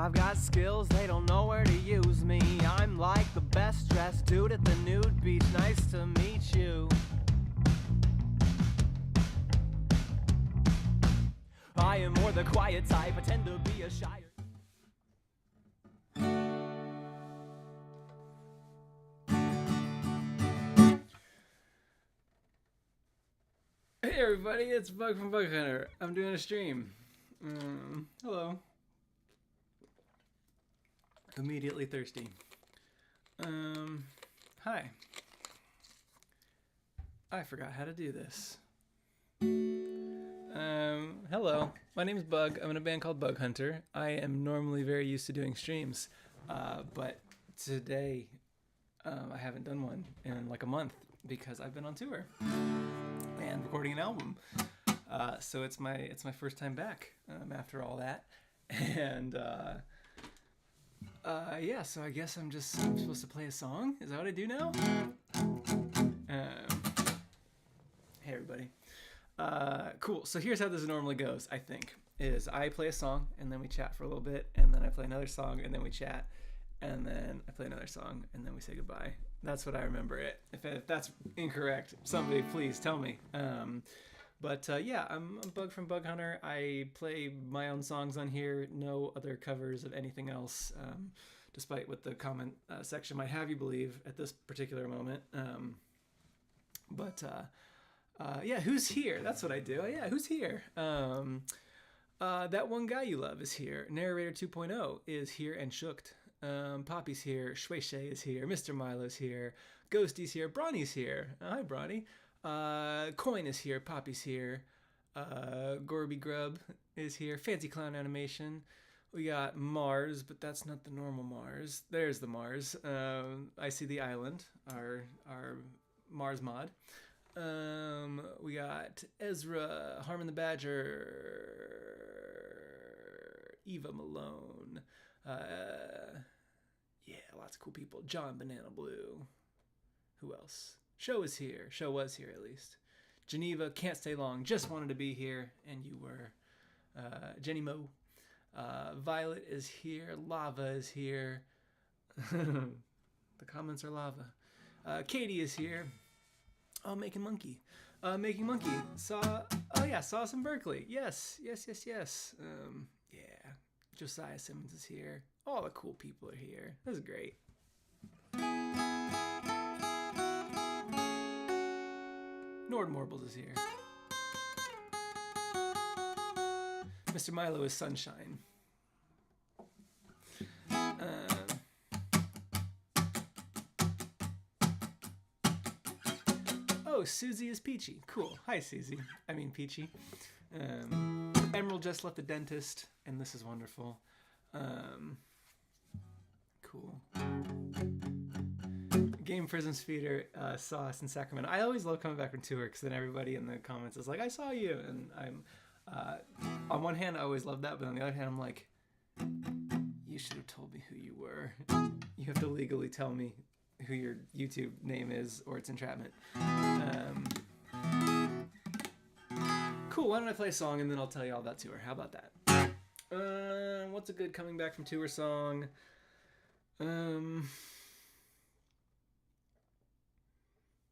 I've got skills, they don't know where to use me. I'm like the best dressed dude at the nude beach. Nice to meet you. I am more the quiet type, I tend to be a shyer. Hey everybody, it's Bug from Bug Hunter. I'm doing a stream. Hello. Immediately thirsty. Hi. I forgot how to do this. Hello. My name's Bug. I'm in a band called Bug Hunter. I am normally very used to doing streams, but today I haven't done one in like a month because I've been on tour and recording an album. So it's my first time back after all that, and yeah. So I guess I'm supposed to play a song. Is that what I do now? Hey everybody. Cool. So here's how this normally goes. I think is I play a song and then we chat for a little bit, and then I play another song and then we chat, and then I play another song and then we say goodbye. That's what I remember it. If that's incorrect, somebody please tell me. But yeah, I'm Bug from Bug Hunter. I play my own songs on here, no other covers of anything else, despite what the comment section might have you believe at this particular moment. Yeah, who's here? That's what I do. Yeah, who's here? That one guy you love is here. Narrator 2.0 is here and shooked. Poppy's here. Shui is here. Mr. Milo's here. Ghosty's here. Bronny's here. Hi, Bronny. Coin is here. Poppy's here. Gorby Grub is here. Fancy Clown Animation. We got Mars, but that's not the normal Mars. There's the Mars. I see the island. Our Mars mod. We got Ezra, Harmon the Badger, Eva Malone. Yeah, lots of cool people. John Banana Blue. Who else? Show is here. Show was here at least. Geneva, can't stay long. Just wanted to be here, and you were. Jenny Mo. Violet is here. Lava is here. The comments are lava. Katie is here. Oh, Making Monkey. Making Monkey. Saw us in Berkeley. Yes. Yeah. Josiah Simmons is here. All the cool people are here. This is great. Nord Morbles is here. Mr. Milo is Sunshine. Oh, Susie is Peachy. Cool. Hi, Susie. I mean, Peachy. Emerald just left the dentist, and this is wonderful. Cool. Game Prisms Feeder saw us in Sacramento. I always love coming back from tour because then everybody in the comments is like, I saw you. And I'm, on one hand, I always love that, but on the other hand, I'm like, you should have told me who you were. You have to legally tell me who your YouTube name is, or it's entrapment. Cool, why don't I play a song and then I'll tell you all about tour. How about that? What's a good coming back from tour song?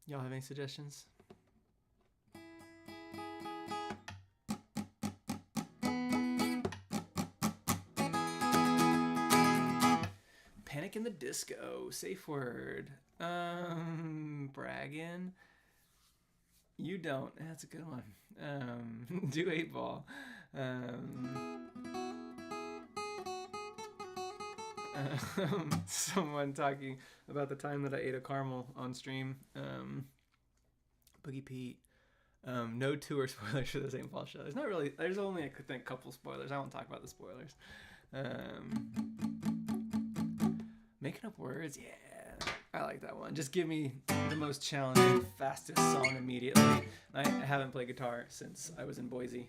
Y'all have any suggestions? Panic in the Disco, safe word. Braggin'. You don't. That's a good one. Do 8 Ball. Someone talking about the time that I ate a caramel on stream. Boogie Pete. No tour spoilers for the St. Paul show. There's not really. There's only I think a couple spoilers. I won't talk about the spoilers. Making up words, yeah. I like that one. Just give me the most challenging, fastest song immediately. I haven't played guitar since I was in Boise.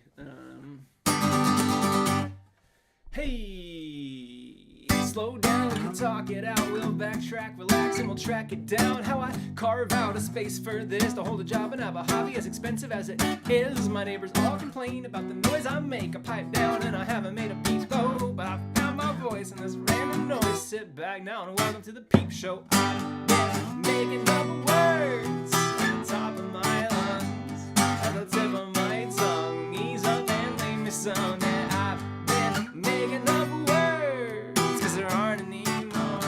Hey, slow down, talk it out. We'll backtrack, relax, and we'll track it down. How I carve out a space for this to hold a job and have a hobby as expensive as it is. My neighbors all complain about the noise I make. I pipe down and I haven't made a beat, though, but I found my voice and this random noise. Sit back now and welcome to the Peep Show. I've been making up words at the top of my lungs, at the tip of my tongue. Ease up and leave me some. Yeah, I've been making up words, cause there aren't any more.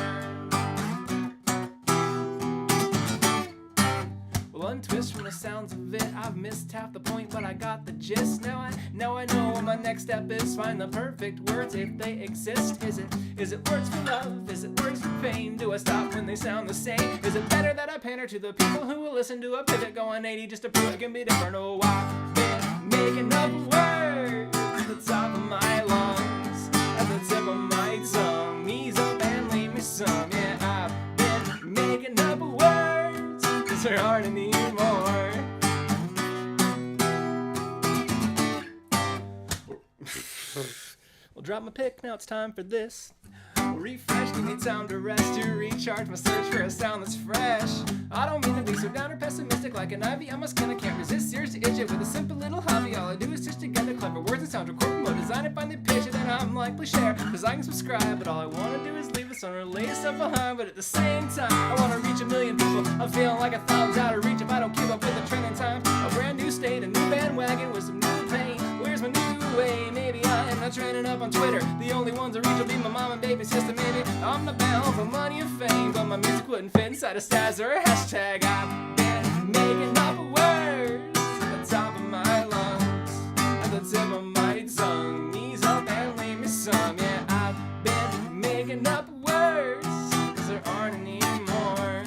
Well, untwist from the sounds of it, I've missed half the point, but I got the gist. Now I know what my next step is. Find the perfect words if they exist. Is it words for love? Is it words for pain? Do I stop when they sound the same? Is it better that I pander to the people who will listen to a pivot go 180 just to prove it can be different? Oh, I've been making up words at the top of my lungs, at the tip of my tongue. Ease up and leave me some. Yeah, I've been making up words, cause there aren't any more. Well, drop my pick, now it's time for this. Refresh, give me time to rest, to recharge my search for a sound that's fresh. I don't mean to be so down or pessimistic like an ivy. I'm a skin I can't resist, serious to itch it with a simple little hobby. All I do is stitch together clever words and sound, record, promote, design, and finally pitch it. Then I'm likely share, cause I can subscribe. But all I wanna do is leave this unrelated stuff behind. But at the same time, I wanna reach 1 million people. I'm feeling like a thumb's out of reach if I don't keep up with the trending times. A brand new state, a new bandwagon with some new pain. Where's my new way? Maybe I am not trending up on Twitter. The only ones I reach will be my mom and baby sister. Maybe I'm not bound for money and fame, but my music wouldn't fit inside a staz or a hashtag. I've been making up words at the top of my lungs, at the tip of my tongue. Ease up and leave me some. Yeah, I've been making up words, cause there aren't any more.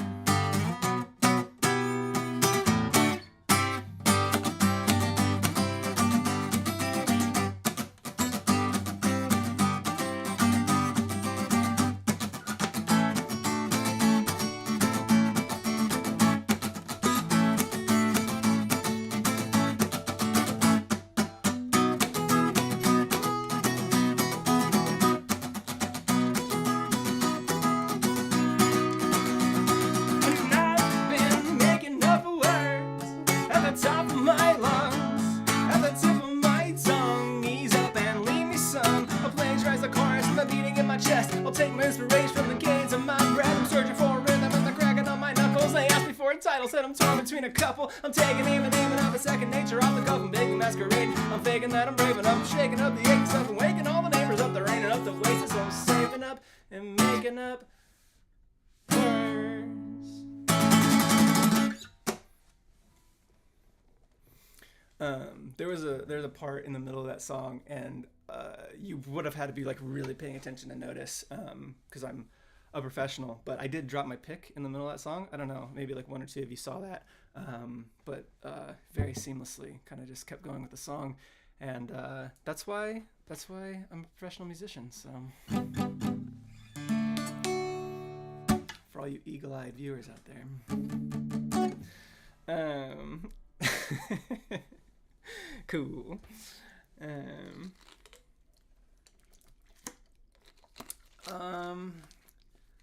I'll take my inspiration from the gains of my breath. I'm searching for a rhythm and the cracking on my knuckles. They asked me for a title, said I'm torn between a couple. I'm taking aim and aiming up a second nature off the cuff and making masquerade. I'm faking that I'm braving up, shaking up the aches up and waking all the neighbors up. They're raining up the wastes, so I'm saving up and making up words. There's a part in the middle of that song, and you would have had to be like really paying attention to notice, because I'm a professional, but I did drop my pick in the middle of that song. I don't know, maybe like one or two of you saw that, but very seamlessly kind of just kept going with the song, and that's why I'm a professional musician. So for all you eagle-eyed viewers out there, cool.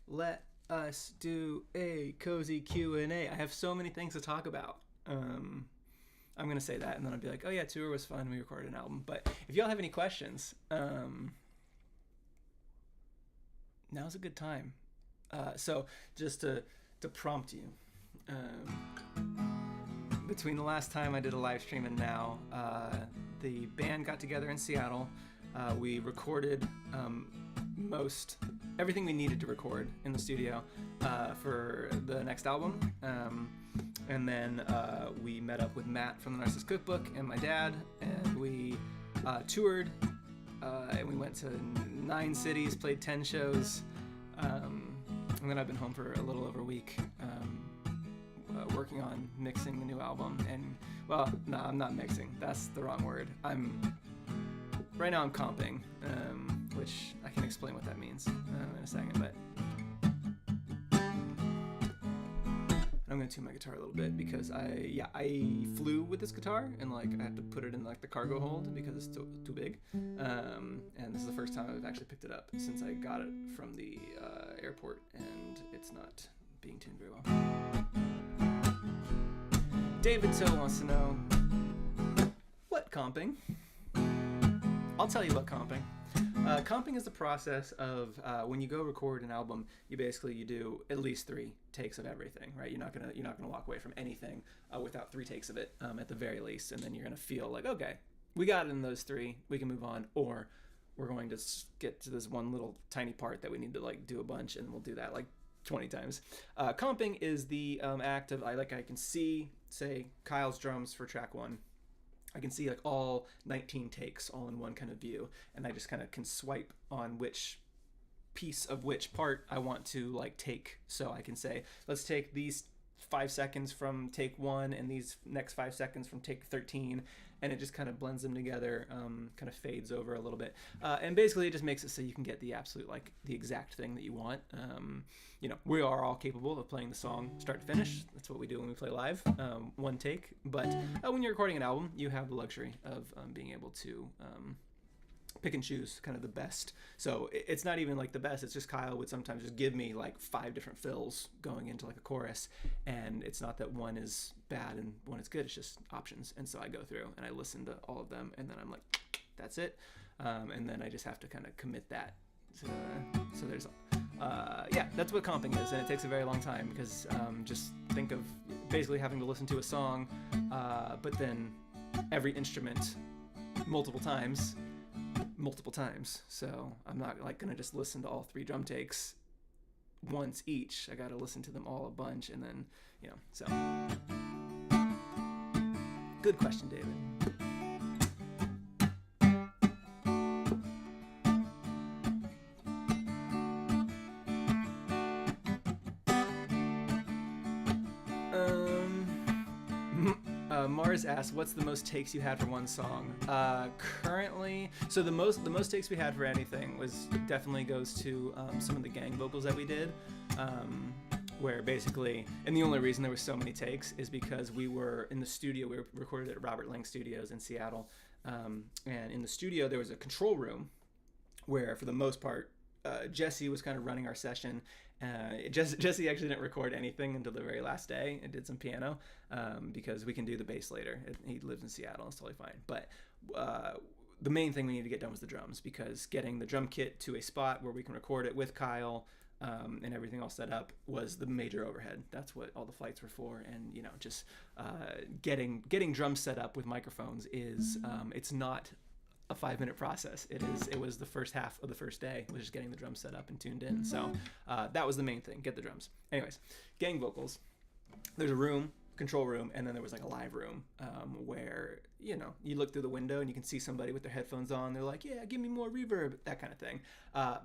Let us do a cozy Q&A. I have so many things to talk about. I'm gonna say that and then I'll be like, oh yeah, tour was fun, we recorded an album. But if y'all have any questions, now's a good time. So just to prompt you, between the last time I did a live stream and now, the band got together in Seattle. We recorded everything we needed to record in the studio for the next album. And then we met up with Matt from the Narcissist Cookbook and my dad, and we toured, and we went to 9 cities, played 10 shows, and then I've been home for a little over a week, working on mixing the new album. And well, no, I'm not mixing, that's the wrong word. Right now I'm comping, which I can explain what that means in a second, but I'm gonna tune my guitar a little bit because I flew with this guitar and like I have to put it in like the cargo hold because it's too big, and this is the first time I've actually picked it up since I got it from the airport, and it's not being tuned very well. David Toe wants to know what comping. I'll tell you about comping. Comping is the process of when you go record an album, you do at least 3 takes of everything, right? You're not gonna walk away from anything without 3 takes of it at the very least, and then you're gonna feel like, okay, we got it in those 3, we can move on, or we're going to get to this one little tiny part that we need to like do a bunch, and we'll do that like 20 times. Comping is the act of I can see, say, Kyle's drums for track 1. I can see like all 19 takes all in one kind of view, and I just kind of can swipe on which piece of which part I want to like take. So I can say, let's take these 5 seconds from take 1 and these next 5 seconds from take 13, and it just kind of blends them together, kind of fades over a little bit, and basically it just makes it so you can get the absolute, like, the exact thing that you want. We are all capable of playing the song start to finish. That's what we do when we play live, one take. But when you're recording an album, you have the luxury of being able to pick and choose kind of the best. So it's not even like the best, it's just Kyle would sometimes just give me like 5 different fills going into like a chorus, and it's not that one is bad and one is good, it's just options. And so I go through and I listen to all of them, and then I'm like, that's it, and then I just have to kind of commit that. So there's that's what comping is, and it takes a very long time because just think of basically having to listen to a song, but then every instrument multiple times. So I'm not like gonna just listen to all 3 drum takes once each. I gotta listen to them all a bunch, and then so good question, David. Mars asks, what's the most takes you had for one song? Currently, so the most takes we had for anything was definitely goes to some of the gang vocals that we did, where basically, and the only reason there were so many takes is because we were in the studio. We were recorded at Robert Lang Studios in Seattle, and in the studio there was a control room where, for the most part, Jesse was kind of running our session. Jesse actually didn't record anything until the very last day and did some piano, because we can do the bass later. He lives in Seattle, it's totally fine. But the main thing we need to get done was the drums, because getting the drum kit to a spot where we can record it with Kyle and everything all set up was the major overhead. That's what all the flights were for. And just getting drums set up with microphones is it's not a 5-minute process. It was the first half of the first day was just getting the drums set up and tuned in. So that was the main thing, get the drums. Anyways, gang vocals, there's a room, control room, and then there was like a live room, where you look through the window and you can see somebody with their headphones on. They're like, yeah, give me more reverb, that kind of thing.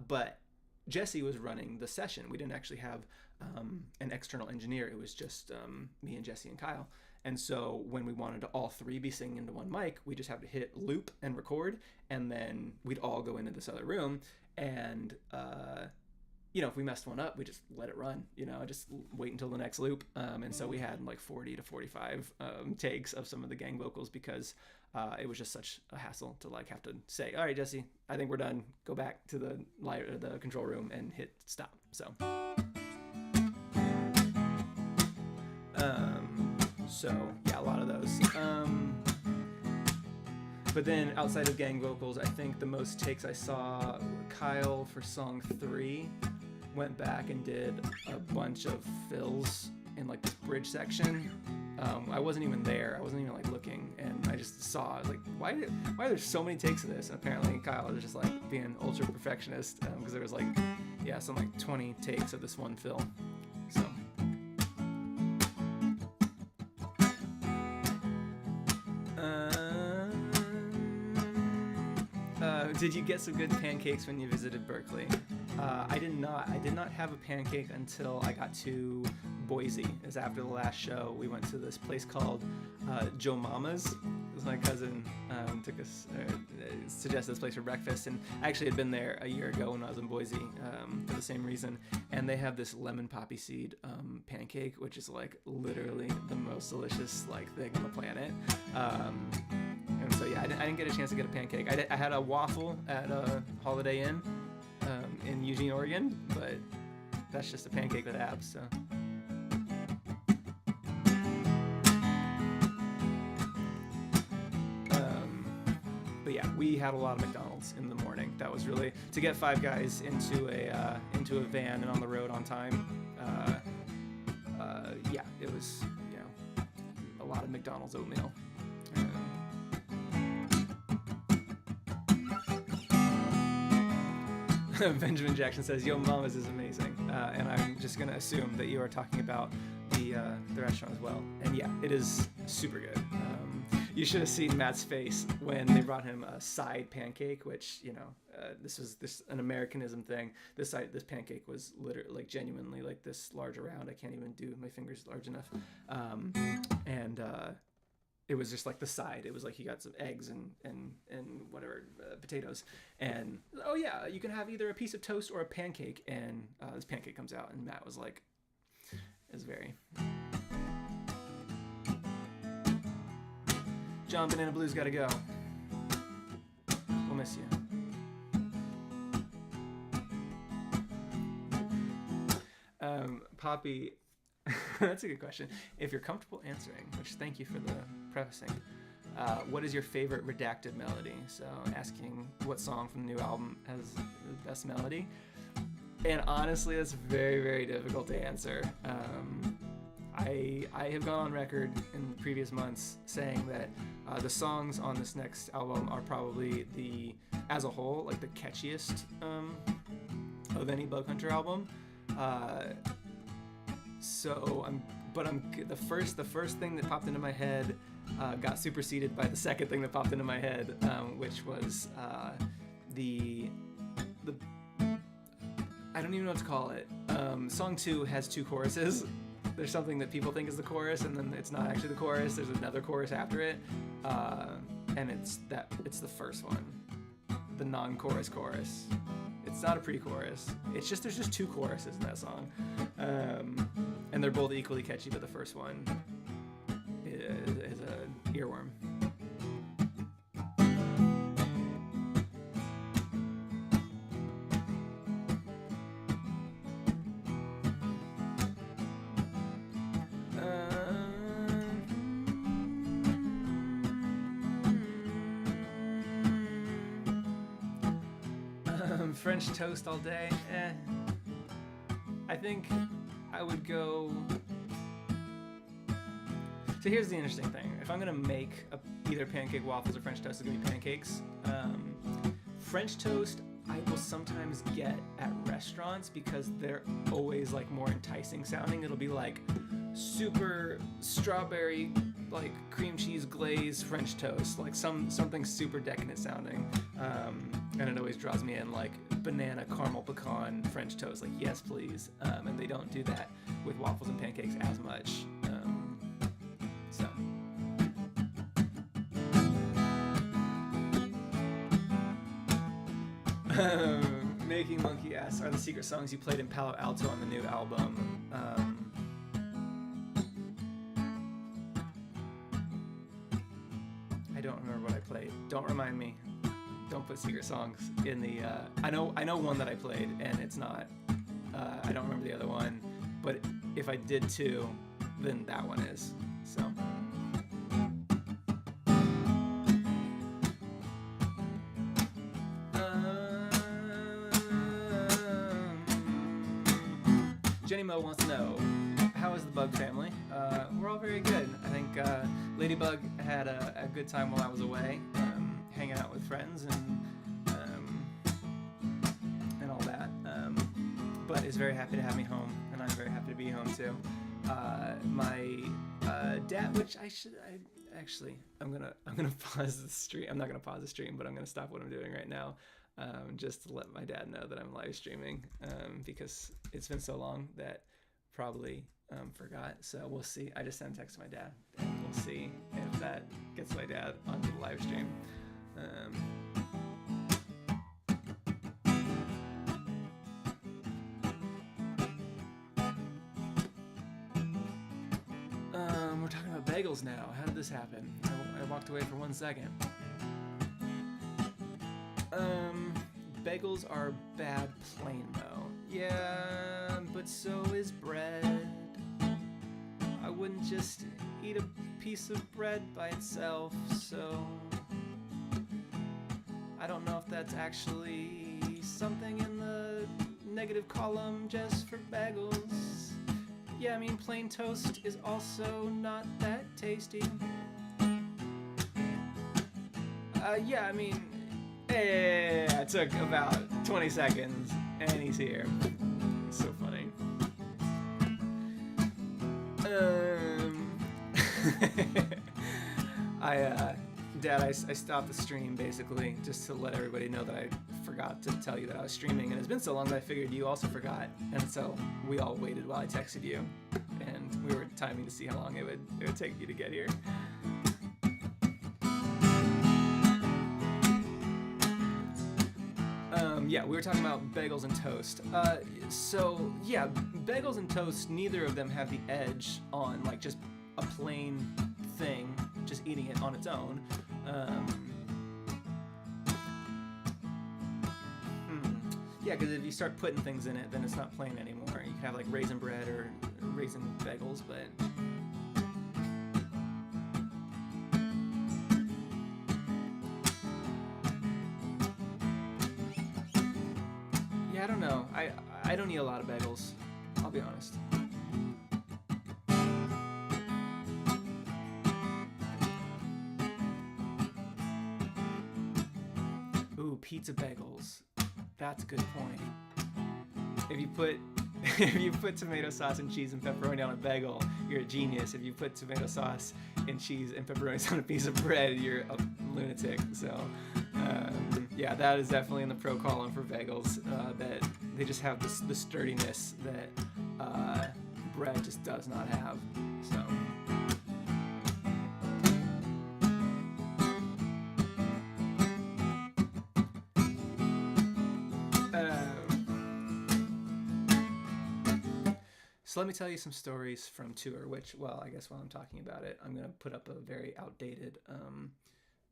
But Jesse was running the session. We didn't actually have an external engineer. It was just me and Jesse and Kyle. And so when we wanted to all 3 be singing into one mic, we just have to hit loop and record, and then we'd all go into this other room, and if we messed one up, we just let it run, just wait until the next loop. And so we had like 40 to 45 takes of some of the gang vocals, because it was just such a hassle to like have to say, all right, Jesse, I think we're done. Go back to the control room and hit stop. So yeah, a lot of those. But then outside of gang vocals, I think the most takes I saw, Kyle for song 3 went back and did a bunch of fills in like this bridge section. I wasn't even there. I wasn't even like looking, and I just saw. I was like, why are there so many takes of this? And apparently Kyle was just like being ultra perfectionist, because there was like some like 20 takes of this one fill. So. Did you get some good pancakes when you visited Berkeley? I did not. I did not have a pancake until I got to Boise. It was after the last show. We went to this place called Joe Mama's. It was my cousin suggested this place for breakfast, and I actually had been there a year ago when I was in Boise for the same reason. And they have this lemon poppy seed pancake, which is like literally the most delicious like thing on the planet. And so yeah, I didn't get a chance to get a pancake. I had a waffle at a Holiday Inn in Eugene, Oregon, but that's just a pancake with abs. So. But yeah, we had a lot of McDonald's in the morning. That was really to get 5 guys into a van and on the road on time. Yeah, it was, you know, a lot of McDonald's oatmeal. Benjamin Jackson says, "Yo, Mama's is amazing," and I'm just gonna assume that you are talking about the restaurant as well. And yeah, it is super good. You should have seen Matt's face when they brought him a side pancake, which, you know, this was an Americanism thing. This pancake was literally, like, genuinely like this large around. I can't even do my fingers large enough. And it was just like the side. It was like he got some eggs and whatever, potatoes. And, oh yeah, you can have either a piece of toast or a pancake. And this pancake comes out, and Matt was like, it's very... John Banana Blue's gotta go. We'll miss you. Poppy, that's a good question. If you're comfortable answering, which thank you for the prefacing, what is your favorite Redactive melody? So asking what song from the new album has the best melody. And honestly, that's very, very difficult to answer. I have gone on record in previous months saying that the songs on this next album are probably as a whole, like the catchiest of any Bug Hunter album. The first thing that popped into my head got superseded by the second thing that popped into my head, which was the I don't even know what to call it. Song 2 has 2 choruses. There's something that people think is the chorus, and then it's not actually the chorus. There's another chorus after it, and it's the first one, the non-chorus chorus. It's not a pre-chorus. It's just there's just 2 choruses in that song, and they're both equally catchy. But the first one is an earworm. French toast all day. I think I would go. So here's the interesting thing. If I'm gonna make either pancake waffles or French toast, it's gonna be pancakes. French toast I will sometimes get at restaurants because they're always like more enticing sounding. It'll be like super strawberry, like cream cheese glaze French toast, like something super decadent sounding. And it always draws me in, like banana caramel pecan French toast, like yes please. And they don't do that with waffles and pancakes as much. So. Making Monkey asks, are the secret songs you played in Palo Alto on the new album? I don't remember what I played. Don't remind me. Don't put secret songs in the. I know one that I played, and it's not. I don't remember the other one, but if I did 2, then that one is. So. Jenny Mo wants to know, how is the Bug family? We're all very good. I think Ladybug had a good time while I was away, hanging out with friends and all that. But is very happy to have me home, and I'm very happy to be home too. My dad, which I'm gonna pause the stream. I'm not gonna pause the stream, but I'm gonna stop what I'm doing right now. Just to let my dad know that I'm live streaming, because it's been so long that probably forgot. So we'll see. I just sent a text to my dad, and we'll see if that gets my dad onto the live stream. We're talking about bagels now. How did this happen? I walked away for 1 second. Bagels are bad plain though. Yeah, but so is bread. I wouldn't just eat a piece of bread by itself, so I don't know if that's actually something in the negative column just for bagels. Yeah, I mean, plain toast is also not that tasty. Yeah, I mean, it took about 20 seconds, and he's here. It's so funny. Dad, I stopped the stream basically just to let everybody know that I forgot to tell you that I was streaming, and it's been so long that I figured you also forgot, and so we all waited while I texted you, and we were timing to see how long it would take you to get here. Yeah, we were talking about bagels and toast. So yeah, bagels and toast, neither of them have the edge on like just a plain thing, just eating it on its own. Yeah, because if you start putting things in it, then it's not plain anymore. You can have like raisin bread or raisin bagels, but yeah, I don't know. I don't eat a lot of bagels, I'll be honest. Ooh, pizza bagels. That's a good point. If you put tomato sauce and cheese and pepperoni on a bagel, you're a genius. If you put tomato sauce and cheese and pepperoni on a piece of bread, you're a lunatic. So yeah, that is definitely in the pro column for bagels. That they just have the sturdiness that bread just does not have. So. So let me tell you some stories from tour, which, well, I guess while I'm talking about it, I'm going to put up a very outdated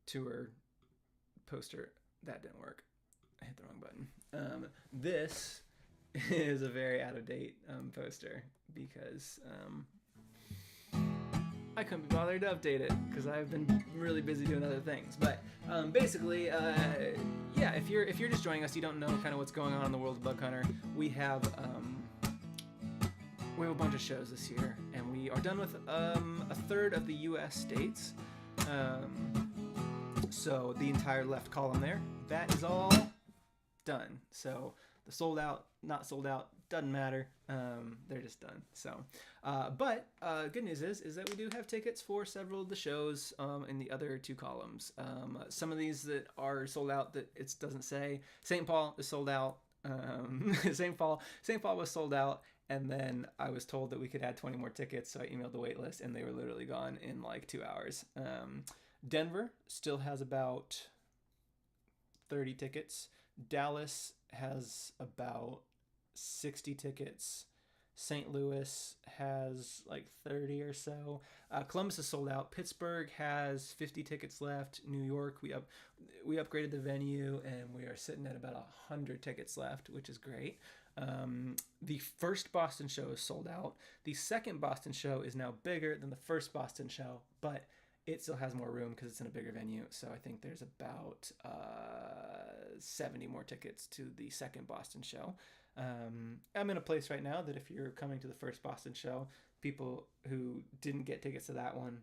tour poster. That didn't work. I hit the wrong button. This is a very out-of-date poster because I couldn't be bothered to update it because I've been really busy doing other things. But basically, yeah, if you're just joining us, you don't know kind of what's going on in the world of Bug Hunter. We have a bunch of shows this year, and we are done with a third of the U.S. states. So the entire left column there, that is all done. So the sold out, not sold out, doesn't matter. They're just done. So, but good news is that we do have tickets for several of the shows in the other two columns. Some of these that are sold out that it doesn't say. St. Paul is sold out. St. Paul was sold out. And then I was told that we could add 20 more tickets, so I emailed the wait list, and they were literally gone in like 2 hours. Denver still has about 30 tickets. Dallas has about 60 tickets. St. Louis has like 30 or so. Columbus is sold out. Pittsburgh has 50 tickets left. New York, we upgraded the venue, and we are sitting at about 100 tickets left, which is great. The first Boston show is sold out. The second Boston show is now bigger than the first Boston show, but it still has more room because it's in a bigger venue. So I think there's about 70 more tickets to the second Boston show. I'm in a place right now that if you're coming to the first Boston show, people who didn't get tickets to that one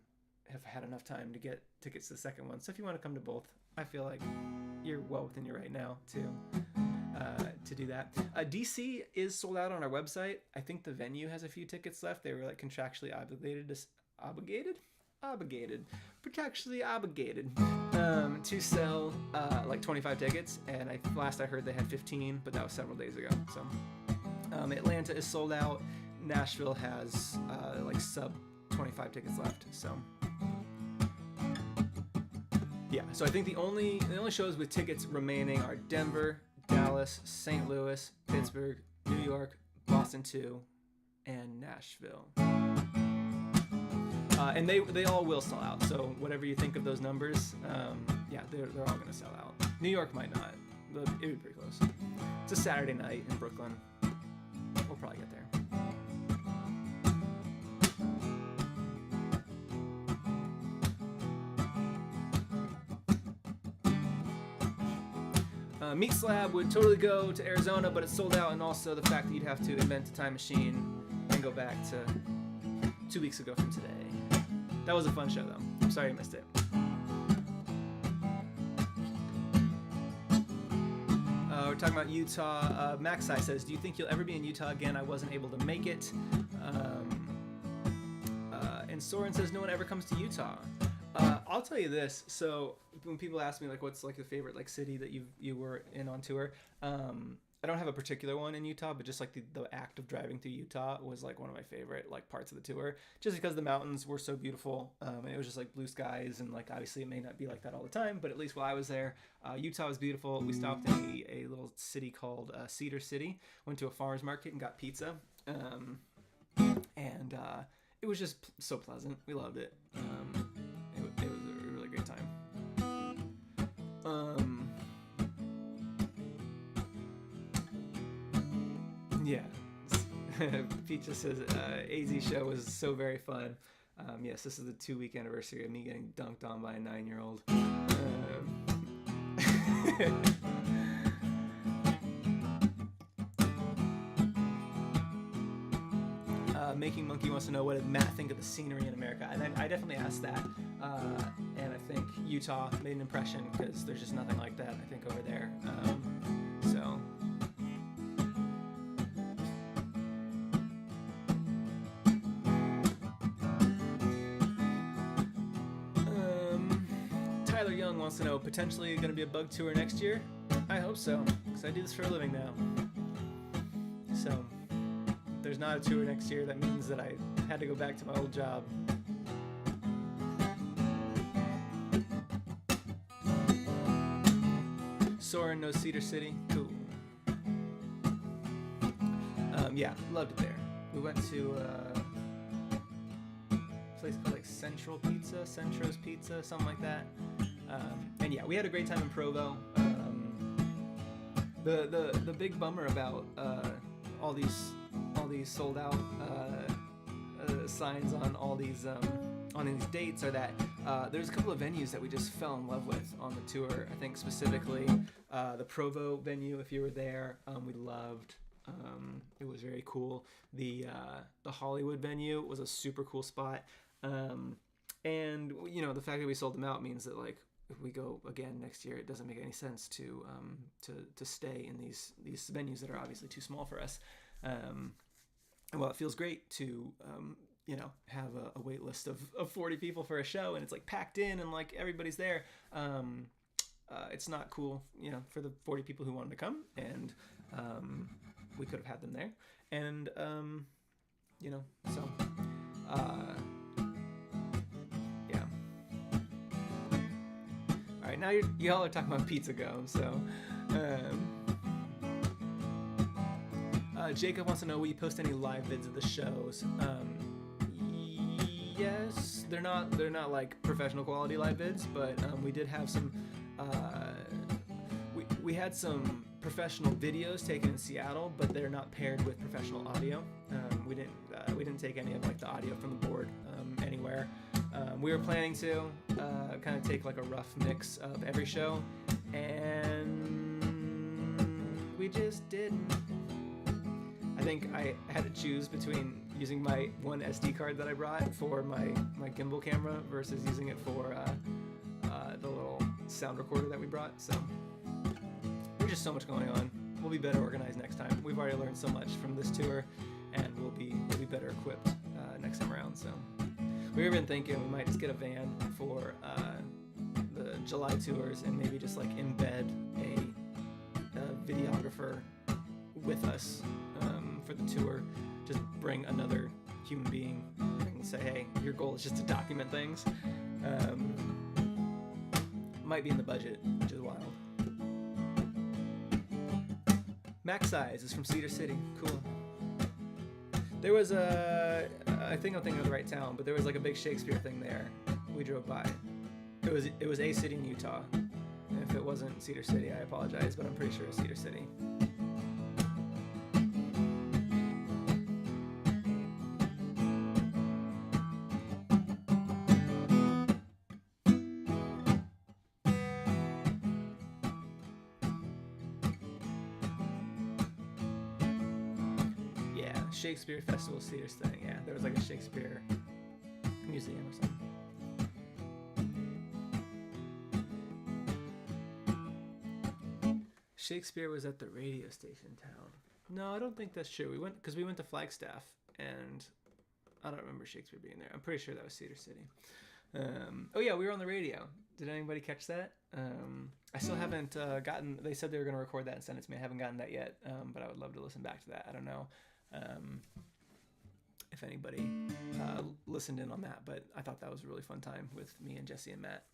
have had enough time to get tickets to the second one. So if you want to come to both, I feel like you're well within your right now to do that. DC is sold out on our website. I think the venue has a few tickets left. They were like contractually contractually obligated to sell like 25 tickets, and last I heard they had 15, but that was several days ago. So Atlanta is sold out. Nashville has like sub 25 tickets left. So yeah, so I think the only shows with tickets remaining are Denver, Dallas, St. Louis, Pittsburgh, New York, Boston 2, and Nashville. And they all will sell out. So whatever you think of those numbers, yeah, they're all going to sell out. New York might not, but it would be pretty close. It's a Saturday night in Brooklyn. We'll probably get there. Meat Slab would totally go to Arizona, but it's sold out, and also the fact that you'd have to invent a time machine and go back to 2 weeks ago from today. That was a fun show, though. I'm sorry you missed it. We're talking about Utah. Maxi says, do you think you'll ever be in Utah again? I wasn't able to make it. And Soren says, no one ever comes to Utah. I'll tell you this. So when people ask me like what's like the favorite like city that you were in on tour, I don't have a particular one in Utah, but just like the act of driving through Utah was like one of my favorite like parts of the tour, just because the mountains were so beautiful, and it was just like blue skies, and like obviously it may not be like that all the time, but at least while I was there, Utah was beautiful. We stopped in a little city called Cedar City, went to a farmer's market and got pizza, and it was just so pleasant. We loved it. It was a really great time. Yeah. Peach says, AZ show was so very fun. Yes, this is the 2-week anniversary of me getting dunked on by a 9-year-old. Making Monkey wants to know, what did Matt think of the scenery in America? And I definitely asked that. And I think Utah made an impression because there's just nothing like that, I think, over there. Tyler Young wants to know, potentially going to be a bug tour next year? I hope so, because I do this for a living now. So, if there's not a tour next year, that means that I had to go back to my old job. Soren knows Cedar City. Cool. Yeah, loved it there. We went to a place called like Centro's Pizza, something like that. And yeah, we had a great time in Provo. The big bummer about all these sold out signs on all these dates are that there's a couple of venues that we just fell in love with on the tour. I think specifically the Provo venue, if you were there, we loved. It was very cool. The Hollywood venue was a super cool spot. And you know, the fact that we sold them out means that like if we go again next year, it doesn't make any sense to stay in these venues that are obviously too small for us. And while it feels great to have a wait list of 40 people for a show and it's like packed in and like everybody's there, it's not cool, for the 40 people who wanted to come, and we could have had them there, and so yeah. All right, now y'all are talking about Pizza Go, so Jacob wants to know, will you post any live vids of the shows? Yes, they're not like professional quality live vids, but we did have some. We had some professional videos taken in Seattle, but they're not paired with professional audio. We didn't take any of like the audio from the board anywhere. We were planning to kind of take like a rough mix of every show, and we just didn't. I think I had to choose between using my one SD card that I brought for my gimbal camera versus using it for the little sound recorder that we brought. So there's just so much going on. We'll be better organized next time. We've already learned so much from this tour, and we'll be better equipped next time around. So we've been thinking we might just get a van for the July tours and maybe just like embed a videographer with us for the tour. Just bring another human being and say, hey, your goal is just to document things. Might be in the budget, which is wild. Max Size is from Cedar City. Cool. There was I think I'm thinking of the right town, but there was like a big Shakespeare thing there. We drove by. It was a city in Utah. And if it wasn't Cedar City, I apologize, but I'm pretty sure it's Cedar City. Shakespeare Festival Cedars thing. Yeah, there was like a Shakespeare museum or something. Shakespeare was at the radio station town. No, I don't think that's true. We went to Flagstaff, and I don't remember Shakespeare being there. I'm pretty sure that was Cedar City. Oh yeah, we were on the radio. Did anybody catch that? I still haven't gotten. They said they were going to record that and send it to me. I haven't gotten that yet, but I would love to listen back to that. I don't know if anybody listened in on that, but I thought that was a really fun time with me and Jesse and Matt.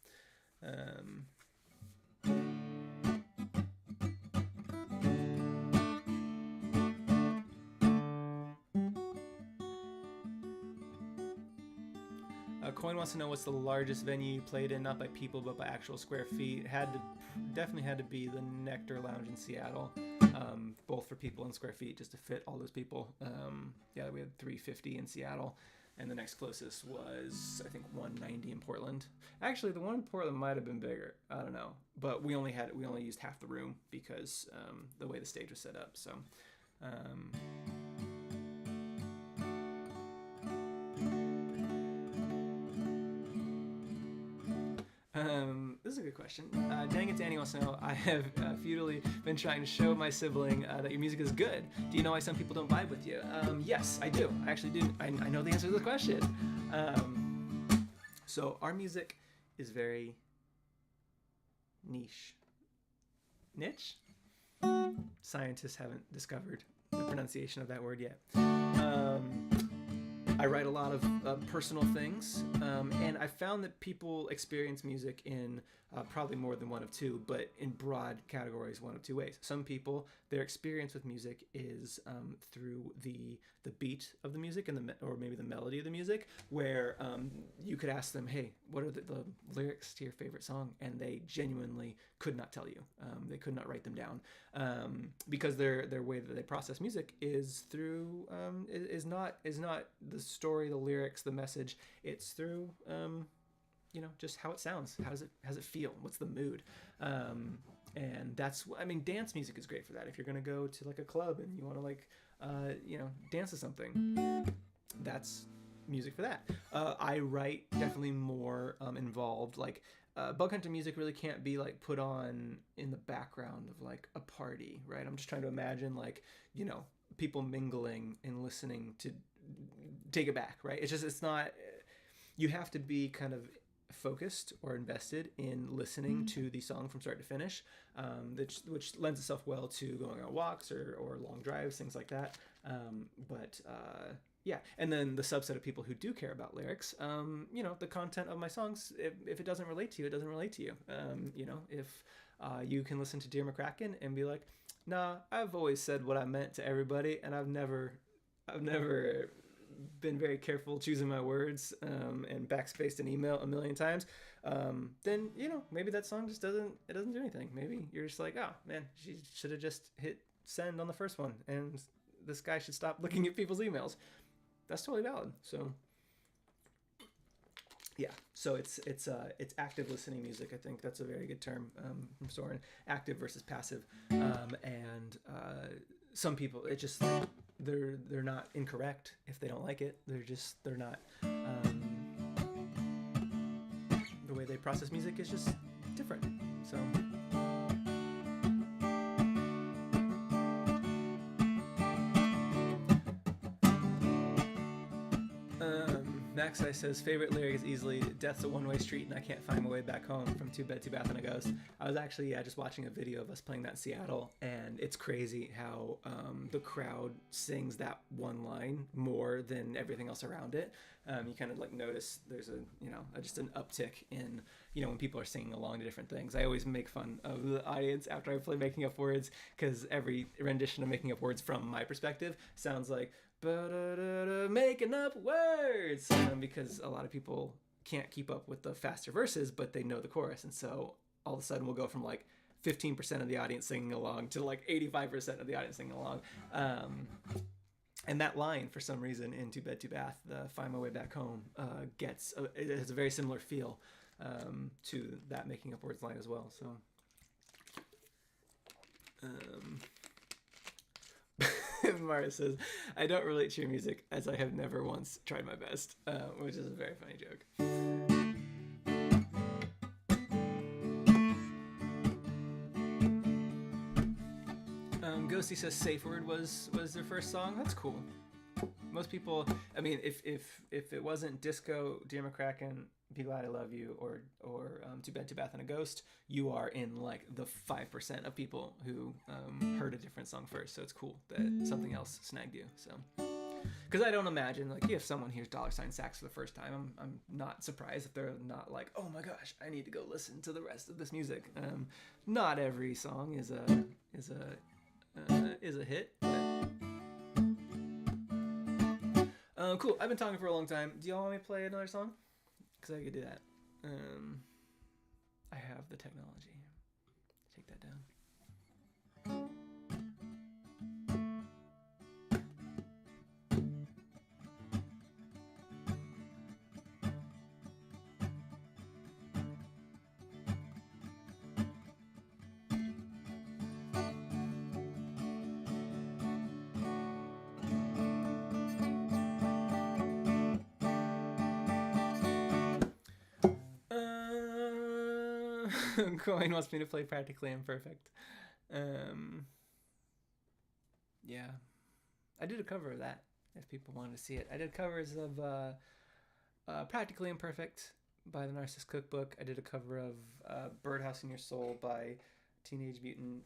Coin wants to know what's the largest venue you played in, not by people but by actual square feet. Definitely had to be the Nectar Lounge in Seattle, both for people and square feet, just to fit all those people. Yeah, we had 350 in Seattle, and the next closest was I think 190 in Portland. Actually, the one in Portland might have been bigger. I don't know, but we only used half the room because the way the stage was set up. So. This is a good question. Dang it, Danny wants to know, I have futilely been trying to show my sibling that your music is good. Do you know why some people don't vibe with you? Yes, I do. I actually do. I know the answer to the question. So our music is very niche. Niche? Scientists haven't discovered the pronunciation of that word yet. I write a lot of personal things, and I found that people experience music in probably more than one of two, but in broad categories, one of two ways. Some people, their experience with music is through the beat of the music or maybe the melody of the music, where you could ask them, hey, what are the lyrics to your favorite song? And they genuinely could not tell you. They could not write them down because their way that they process music is through is not the story, the lyrics, the message. It's through just how it sounds. How does it feel? What's the mood? And that's, I mean, dance music is great for that. If you're gonna go to like a club and you want to dance to something, that's music for that. I write definitely more involved. Like bug hunter music really can't be like put on in the background of like a party, right? I'm just trying to imagine like people mingling and listening to Take It Back, right? It's not. You have to be kind of focused or invested in listening to the song from start to finish, which lends itself well to going on walks or long drives, things like that. Yeah, and then the subset of people who do care about lyrics, the content of my songs, if it doesn't relate to you, it doesn't relate to you. If you can listen to Dear McCracken and be like, nah, I've always said what I meant to everybody, and I've never been very careful choosing my words and backspaced an email a million times, then maybe that song just doesn't do anything. Maybe you're just like, oh man, she should have just hit send on the first one, and this guy should stop looking at people's emails. That's totally valid. So yeah, so it's active listening music. I think that's a very good term from Soren. Active versus passive, and some people, it just they're not incorrect if they don't like it. They're not the way they process music is just different. So. Max I says favorite lyric is easily "Death's a one-way street and I can't find my way back home" from Two Bed, Two Bath and a Ghost. I was actually just watching a video of us playing that in Seattle, and it's crazy how the crowd sings that one line more than everything else around it. You kind of like notice there's just an uptick in when people are singing along to different things. I always make fun of the audience after I play Making Up Words, because every rendition of Making Up Words from my perspective sounds like making up words, because a lot of people can't keep up with the faster verses, but they know the chorus, and so all of a sudden we'll go from like 15% of the audience singing along to like 85% of the audience singing along. And that line, for some reason, in Two Bed, Two Bath, the "Find My Way Back Home," it has a very similar feel to that Making Up Words line as well. So. Mara says, I don't relate to your music as I have never once tried my best, which is a very funny joke. Ghosty says Safe Word was their first song. That's cool. Most people, I mean, if it wasn't Disco, Dear McCracken, Be Glad I Love You, or Too Bad, Too Bath and a Ghost, you are in like the 5% of people who heard a different song first. So it's cool that something else snagged you. So, because I don't imagine, like, if someone hears $Sax for the first time, I'm not surprised if they're not like, oh my gosh, I need to go listen to the rest of this music. Not every song is a hit. But cool. I've been talking for a long time. Do y'all want me to play another song? Because I could do that. I have the technology. Take that down. Coin wants me to play Practically Imperfect. Yeah. I did a cover of that, if people wanted to see it. I did covers of Practically Imperfect by the Narcissist Cookbook. I did a cover of Birdhouse in Your Soul by Teenage Mutant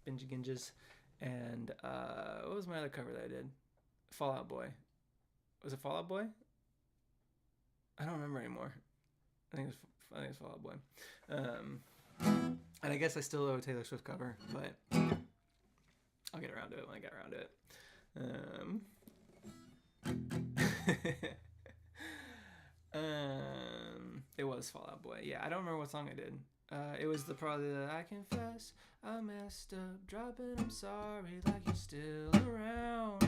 Ninja Ginges. And what was my other cover that I did? Fall Out Boy. Was it Fall Out Boy? I don't remember anymore. I think it was Fall Out Boy. And I guess I still owe a Taylor Swift cover, but I'll get around to it when I get around to it. It was Fall Out Boy. Yeah, I don't remember what song I did. It was probably the I confess I messed up, dropping I'm sorry, like you're still around.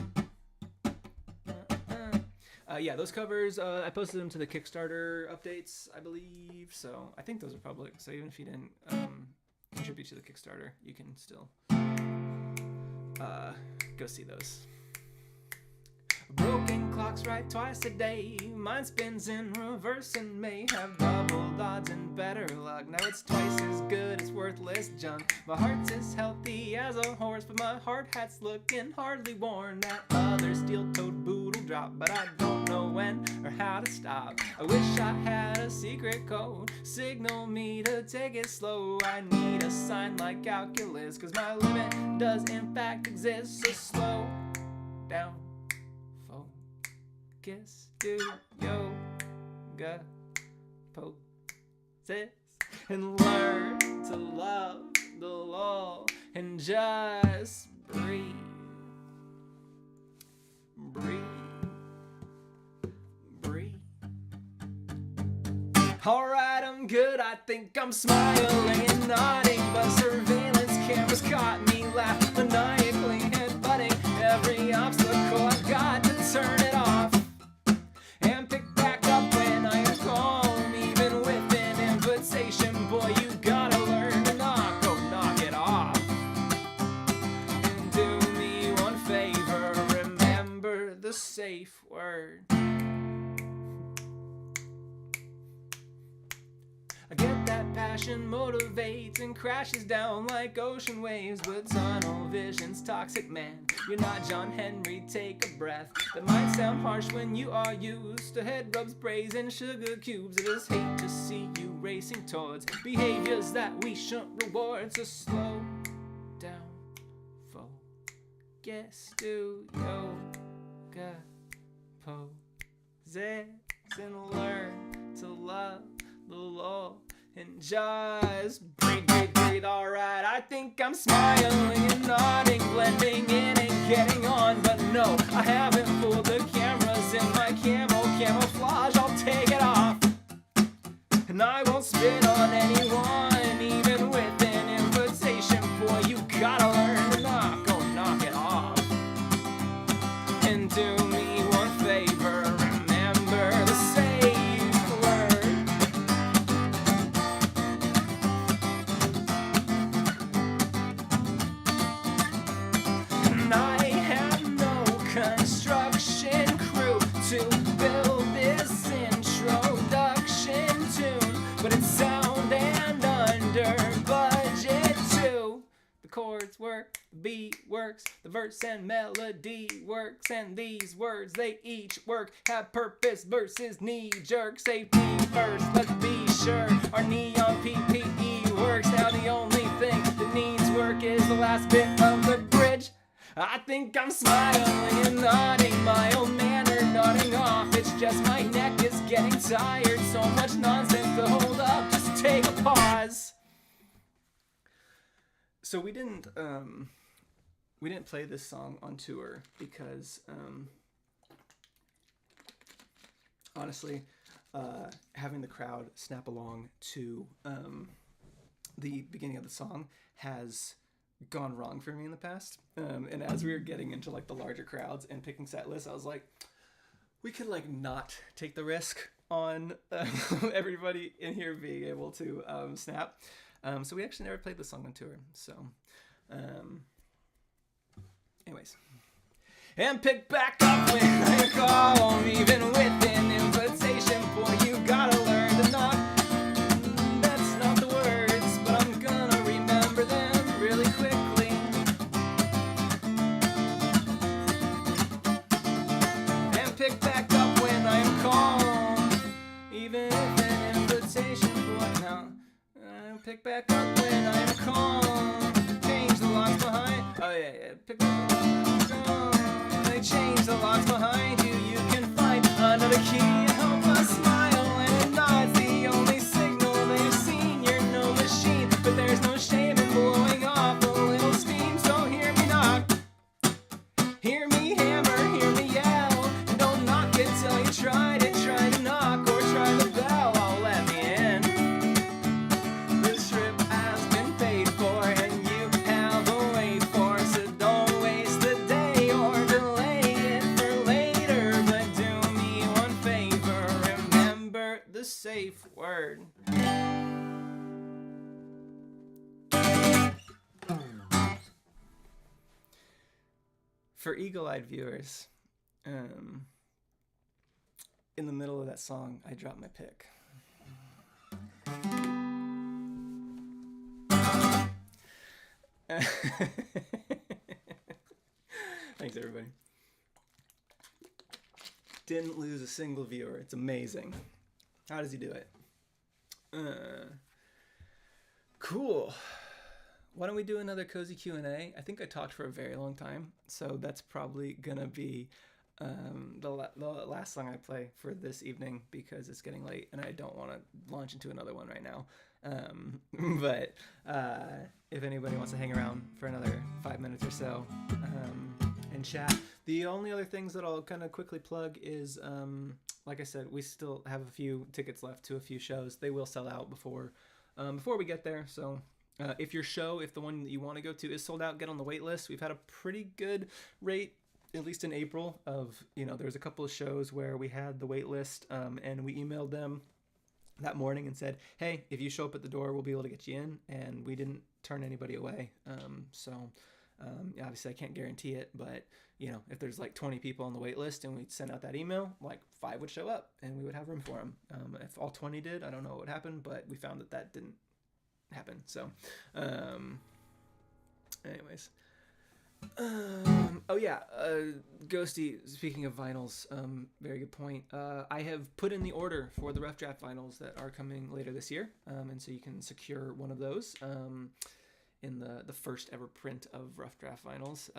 Yeah, those covers, I posted them to the Kickstarter updates, I believe. So I think those are public. So even if you didn't contribute to the Kickstarter, you can still go see those. Broken clocks right twice a day. Mine spins in reverse and may have double odds and better luck. Now it's twice as good as worthless junk. My heart's as healthy as a horse, but my hard hat's looking hardly worn. That other steel-toed boot'll drop, but I don't know when or how to stop. I wish I had a secret code. Signal me to take it slow. I need a sign like calculus, cause my limit does in fact exist. So slow down. Focus, do yoga poses and learn to love the lull and just breathe. Breathe. Breathe. Alright, I'm good, I think I'm smiling and nodding, but surveillance cameras caught me laughing maniacally, headbutting every obstacle I've got to turn it off and pick back up when I am calm, even with an invitation. Boy, you gotta learn to knock it off. And do me one favor, remember the safe word. I get that passion motivates and crashes down like ocean waves, but tunnel vision's toxic, man. You're not John Henry, take a breath. That might sound harsh when you are used to head rubs, sprays, and sugar cubes. I just hate to see you racing towards behaviors that we shouldn't reward. So slow down, focus, do yoga poses and learn to love the lull and just breathe. Alright, I think I'm smiling and nodding, blending in and getting on, but no, I haven't fooled the cameras in my camouflage. I'll take it off and I won't spit on anyone, even with an invitation. Boy, you gotta learn to knock it off. And do me one favor, remember the safe word. And I have work, the beat works, the verse and melody works, and these words, they each work, have purpose versus knee-jerk. Safety first, let's be sure our neon PPE works. Now the only thing that needs work is the last bit of the bridge. I think I'm smiling and nodding, my old manner nodding off. It's just my neck is getting tired, so much nonsense to hold up, just take a pause. So we didn't play this song on tour because honestly, having the crowd snap along to the beginning of the song has gone wrong for me in the past. And as we were getting into like the larger crowds and picking set lists, I was like, we could like not take the risk on everybody in here being able to snap. So we actually never played the song on tour. So, anyways. And pick back up when I call, even with an invitation. Boy, you gotta learn to knock. That's not the words, but I'm gonna remember them really quickly. And pick back up when I'm called, even with an invitation. Boy, now pick back up when I'm called. Change the locks behind. Oh yeah. Pick back up when I'm called. They change the locks behind you. You can find another key and help us smile. And a nod's the only signal they've seen. You're no machine, but there's no shame in blowing off a little steam. So hear me knock, hear me hammer, hear me yell. Don't knock it till you try to knock or try the bell. Oh, let me in. This trip has been paid for and you have a wait for, so don't waste the day or delay it for later. But do me one favor, remember the safe word. For eagle-eyed viewers, in the middle of that song, I dropped my pick. Thanks, everybody. Didn't lose a single viewer. It's amazing. How does he do it? Cool. Why don't we do another cozy Q&A? I think I talked for a very long time, so that's probably gonna be the last song I play for this evening because it's getting late and I don't want to launch into another one right now. But if anybody wants to hang around for another 5 minutes or so and chat. The only other things that I'll kind of quickly plug is, like I said, we still have a few tickets left to a few shows. They will sell out before we get there, so if the one that you want to go to is sold out, get on the wait list. We've had a pretty good rate, at least in April, of, there's a couple of shows where we had the wait list, and we emailed them that morning and said, hey, if you show up at the door, we'll be able to get you in, and we didn't turn anybody away. Obviously I can't guarantee it, but if there's like 20 people on the wait list and we send out that email, like 5 would show up and we would have room for them. If all 20 did, I don't know what would happen, but we found that didn't happen. So anyways, Ghosty, speaking of vinyls, very good point. I have put in the order for the Rough Draft vinyls that are coming later this year, and so you can secure one of those in the first ever print of Rough Draft vinyls.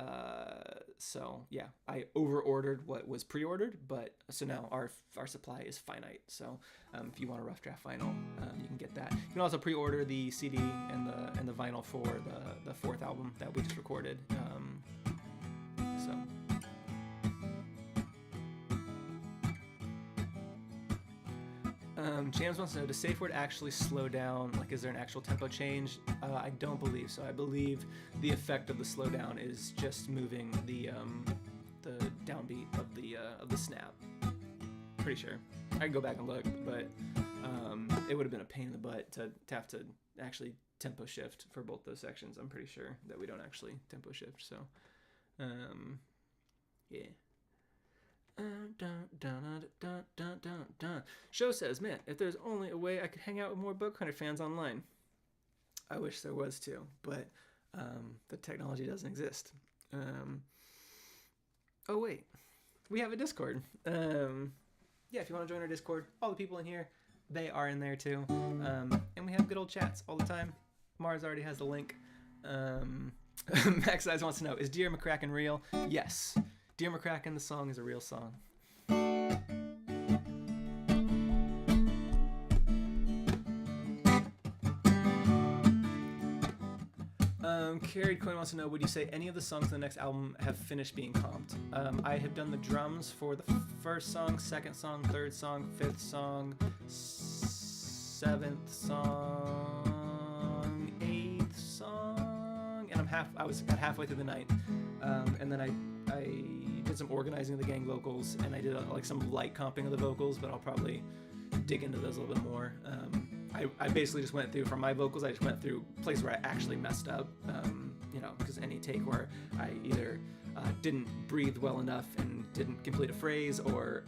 So yeah, I over ordered what was pre-ordered, but so now our supply is finite. So if you want a Rough Draft vinyl, you can get that. You can also pre-order the CD and the vinyl for the 4th album that we just recorded. James wants to know, does safe word actually slow down? Like, is there an actual tempo change? I don't believe so. I believe the effect of the slowdown is just moving the downbeat of the snap. Pretty sure. I can go back and look, but it would have been a pain in the butt to have to actually tempo shift for both those sections. I'm pretty sure that we don't actually tempo shift. So, yeah. Show says, man, if there's only a way I could hang out with more Book Hunter fans online. I wish there was too, but The technology doesn't exist. Oh wait, we have a Discord. Yeah, if you want to join our Discord, all the people in here, they are in there too. And we have good old chats all the time. Mars already has the link. Max Eyes wants to know, is Dear McCracken real? Yes. Dear McCracken, the song, is a real song. Carried Coin wants to know, would you say any of the songs in the next album have finished being comped? I have done the drums for the first song, second song, third song, fifth song, seventh song, eighth song, and I was about halfway through the night, and then I did some organizing of the gang vocals, and I did like some light comping of the vocals, but I'll probably dig into those a little bit more. I basically just went through, from my vocals, I just went through places where I actually messed up, you know, because any take where I either didn't breathe well enough and didn't complete a phrase, or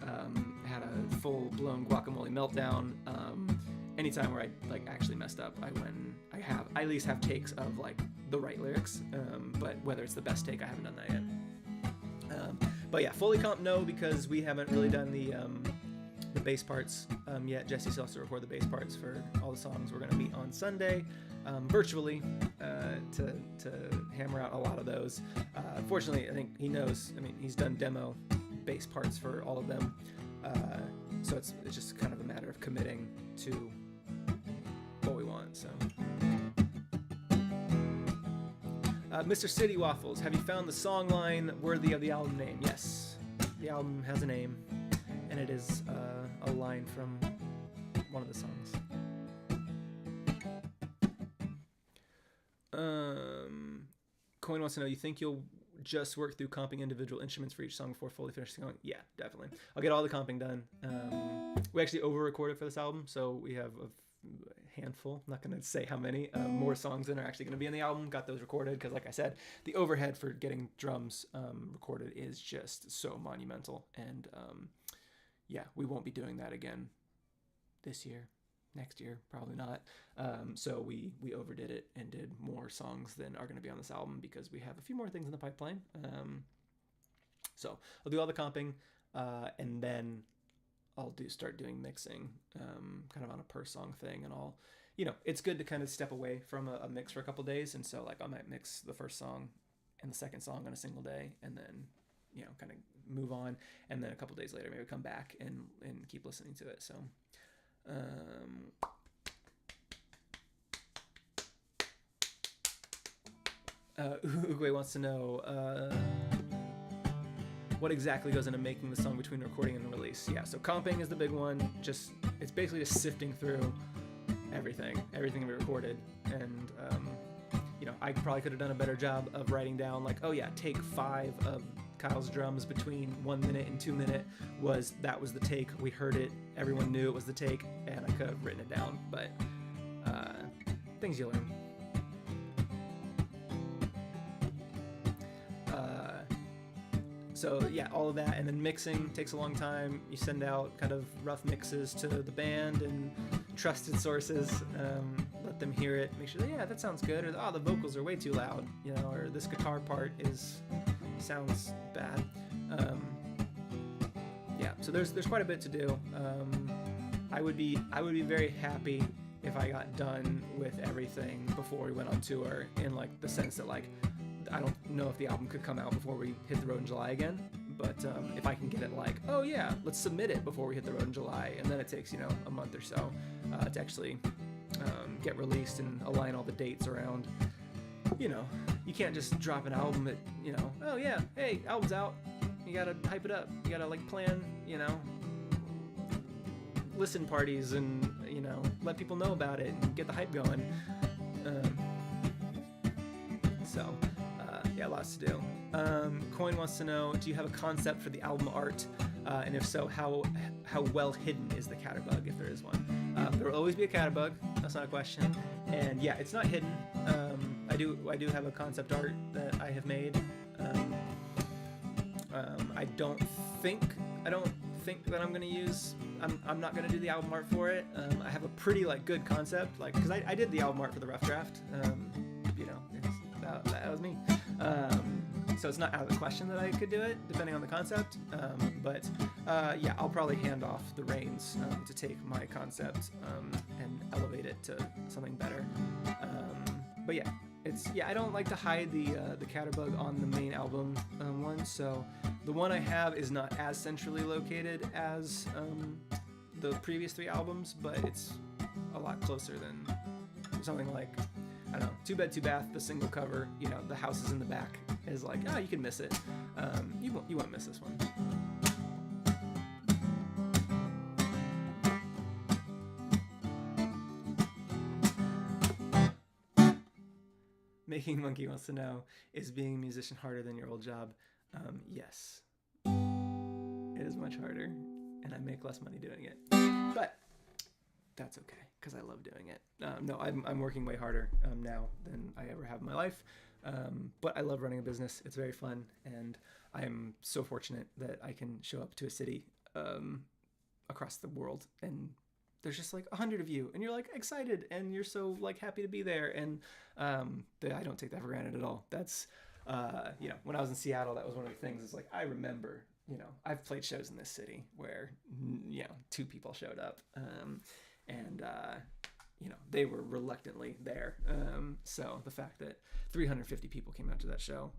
had a full-blown guacamole meltdown, anytime where I like actually messed up, I at least have takes of like the right lyrics, but whether it's the best take, I haven't done that yet. But yeah, fully comp, no, because we haven't really done the bass parts yet. Jesse still has to record the bass parts for all the songs. We're going to meet on Sunday virtually to hammer out a lot of those. Fortunately, I think he knows, I mean, he's done demo bass parts for all of them, so it's just kind of a matter of committing to what we want. So Mr. City Waffles, have you found the song line worthy of the album name? Yes, the album has a name, and it is a line from one of the songs. Coin wants to know, you think you'll just work through comping individual instruments for each song before fully finishing the song? Yeah, definitely. I'll get all the comping done. We actually over-recorded for this album, so we have a handful, I'm not going to say how many, more songs than are actually going to be in the album. Got those recorded because, like I said, the overhead for getting drums recorded is just so monumental, and yeah, we won't be doing that again this year. Next year, probably not. So we overdid it and did more songs than are going to be on this album because we have a few more things in the pipeline. So I'll do all the comping, and then I'll start doing mixing, kind of on a per song thing, and I'll, you know, it's good to kind of step away from a mix for a couple days, and so like I might mix the first song and the second song on a single day, and then, you know, kind of move on, and then a couple days later maybe come back and keep listening to it. So Uguay wants to know what exactly goes into making the song between recording and release. Yeah, so comping is the big one. It's basically just sifting through everything we recorded, and you know, I probably could have done a better job of writing down like, oh yeah, take 5 of Kyle's drums between 1 minute and 2 minute that was the take. We heard it, everyone knew it was the take, and I could have written it down. But things you learn. So yeah, all of that, and then mixing takes a long time. You send out kind of rough mixes to the band and trusted sources, let them hear it, make sure that, yeah, that sounds good, or the vocals are way too loud, you know, or this guitar part sounds bad. Yeah, so there's quite a bit to do. I would be very happy if I got done with everything before we went on tour, in like the sense that like I don't know if the album could come out before we hit the road in July again, but if I can get it like, oh yeah, let's submit it before we hit the road in July, and then it takes, you know, a month or so to actually get released and align all the dates around. You know, you can't just drop an album at, you know, oh yeah, hey, album's out. You gotta hype it up. You gotta like plan, you know, listen parties, and, you know, let people know about it and get the hype going. So yeah, lots to do. Coin wants to know, do you have a concept for the album art? And if so, how well hidden is the catterbug, if there is one? There will always be a catterbug. That's not a question. And yeah, it's not hidden. I do have a concept art that I have made. I don't think that I'm gonna use. I'm not gonna do the album art for it. I have a pretty like good concept, like, because I did the album art for the rough draft. You know, that was me. So it's not out of the question that I could do it, depending on the concept. But yeah, I'll probably hand off the reins to take my concept and elevate it to something better. But yeah, I don't like to hide the Catterbug on the main album one. So the one I have is not as centrally located as the previous 3 albums, but it's a lot closer than something like, I don't know, Two Bed, Two Bath, the single cover, the house is in the back, is like, you can miss it. You won't miss this one. Making Monkey wants to know, is being a musician harder than your old job? Yes. It is much harder, and I make less money doing it. But that's okay, because I love doing it. No, I'm working way harder now than I ever have in my life. But I love running a business. It's very fun, and I'm so fortunate that I can show up to a city across the world, and there's just like 100 of you, and you're like excited, and you're so like happy to be there, and I don't take that for granted at all. That's when I was in Seattle, that was one of the things. It's like, I remember, I've played shows in this city where 2 people showed up, and they were reluctantly there. So the fact that 350 people came out to that show,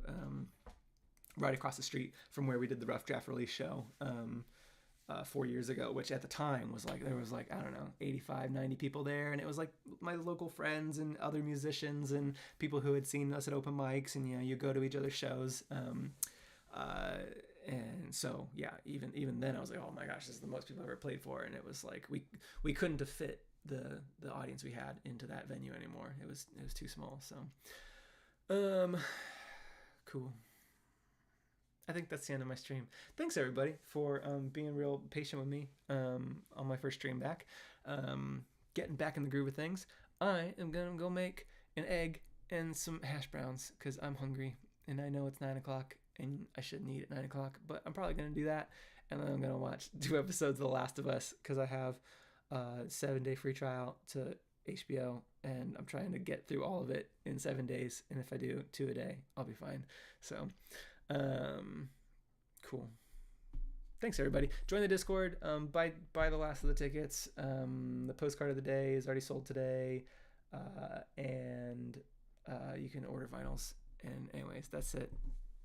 right across the street from where we did the Rough Draft release show 4 years ago, which at the time was like, there was like, I don't know, 85, 90 people there. And it was like my local friends and other musicians and people who had seen us at open mics, and, you go to each other's shows. And so, yeah, even then I was like, oh my gosh, this is the most people I've ever played for. And it was like, we couldn't have fit the audience we had into that venue anymore. It was too small. So, cool. I think that's the end of my stream. Thanks everybody for being real patient with me on my first stream back. Getting back in the groove of things. I am gonna go make an egg and some hash browns because I'm hungry, and I know it's 9 o'clock and I shouldn't eat at 9 o'clock, but I'm probably gonna do that, and then I'm gonna watch 2 episodes of The Last of Us because I have a 7-day free trial to HBO, and I'm trying to get through all of it in 7 days, and if I do 2 a day, I'll be fine. So cool. Thanks everybody. Join the Discord. Buy the last of the tickets. The postcard of the day is already sold today, and you can order vinyls. And anyways, that's it.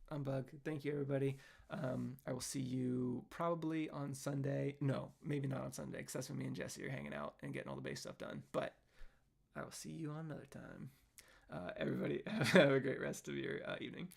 I'm Bug. Thank you everybody. I will see you probably on Sunday. No, maybe not on Sunday, because that's when me and Jesse are hanging out and getting all the bass stuff done. But I will see you on another time. Everybody have a great rest of your evening.